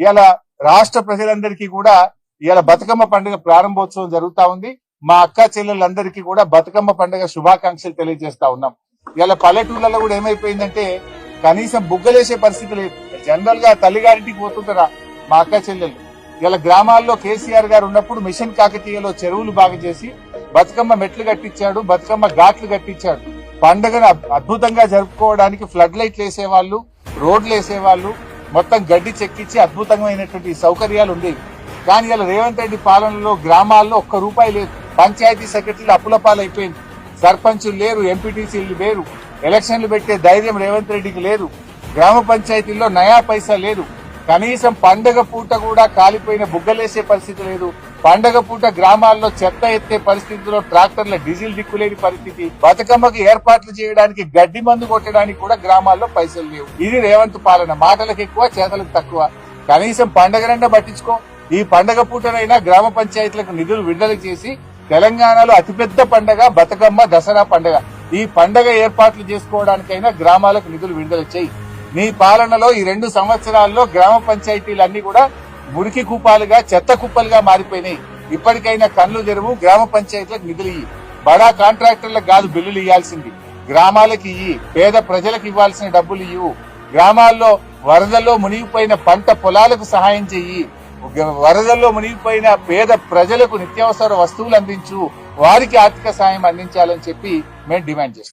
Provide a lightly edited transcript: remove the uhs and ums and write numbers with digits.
ఇలా రాష్ట్ర ప్రజలందరికీ కూడా ఇలా బతుకమ్మ పండుగ ప్రారంభోత్సవం జరుగుతా ఉంది. మా అక్క చెల్లెళ్ళందరికీ కూడా బతుకమ్మ పండుగ శుభాకాంక్షలు తెలియజేస్తా ఉన్నాం. ఇలా పల్లెటూర్లలో కూడా ఏమైపోయిందంటే కనీసం బుగ్గలేసే పరిస్థితి లేదు. జనరల్ గా తల్లిగారింటికి పోతుంటారా మా అక్క చెల్లెలు. ఇలా గ్రామాల్లో కేసీఆర్ గారు ఉన్నప్పుడు మిషన్ కాకతీయలో చెరువులు బాగా చేసి బతుకమ్మ మెట్లు కట్టించాడు, బతుకమ్మ ఘాట్లు కట్టించాడు. పండుగను అద్భుతంగా జరుపుకోవడానికి ఫ్లడ్ లైట్లు వేసేవాళ్ళు, రోడ్లు వేసేవాళ్ళు, మొత్తం గడ్డి చెక్కించి అద్భుతమైనటువంటి సౌకర్యాలు ఉండేవి. కానీ ఇలా రేవంత్ రెడ్డి పాలనలో గ్రామాల్లో ఒక్క రూపాయి లేదు. పంచాయతీ సెక్రటరీలు అప్పుల పాలైపోయింది. సర్పంచులు లేరు, ఎంపీటీసీలు లేరు. ఎలక్షన్లు పెట్టే ధైర్యం రేవంత్ రెడ్డికి లేదు. గ్రామ పంచాయతీల్లో నయా పైసా లేదు. కనీసం పండగ పూట కూడా కాలిపోయిన బుగ్గలేసే పరిస్థితి లేదు. పండగ పూట గ్రామాల్లో చెత్త ఎత్తే పరిస్థితిలో ట్రాక్టర్ల డీజిల్ దిక్కులేని పరిస్థితి. బతుకమ్మకి ఏర్పాట్లు చేయడానికి గడ్డి మందు కొట్టడానికి కూడా గ్రామాల్లో పైసలు లేవు. ఇది రేవంత్ పాలన. మాటలకు ఎక్కువ, చేతలకు తక్కువ. కనీసం పండగనన్నా పట్టించుకో. ఈ పండగ పూటనైనా గ్రామ పంచాయతీలకు నిధులు విడుదల చేసి తెలంగాణలో అతిపెద్ద పండగ బతుకమ్మ, దసరా పండగ. ఈ పండగ ఏర్పాట్లు చేసుకోవడానికైనా గ్రామాలకు నిధులు విడుదల చేయి. నీ పాలనలో ఈ 2 సంవత్సరాల్లో గ్రామ పంచాయతీలన్నీ కూడా మురికి కుప్పాలుగా, చెత్త కుప్పలుగా మారిపోయినాయి. ఇప్పటికైనా కన్ను తెరువు, గ్రామ పంచాయతీలకు నిధులు ఇయ్యి. బడా కాంట్రాక్టర్లకు కాదు బిల్లులు ఇవ్వాల్సింది, గ్రామాలకు ఇయ్యి. పేద ప్రజలకు ఇవ్వాల్సిన డబ్బులు ఇవ్వు. గ్రామాల్లో వరదల్లో మునిగిపోయిన పంట పొలాలకు సహాయం చెయ్యి. వరదల్లో మునిగిపోయిన పేద ప్రజలకు నిత్యావసర వస్తువులు అందించు. వారికి ఆర్థిక సాయం అందించాలని చెప్పి మేము డిమాండ్ చేస్తాం.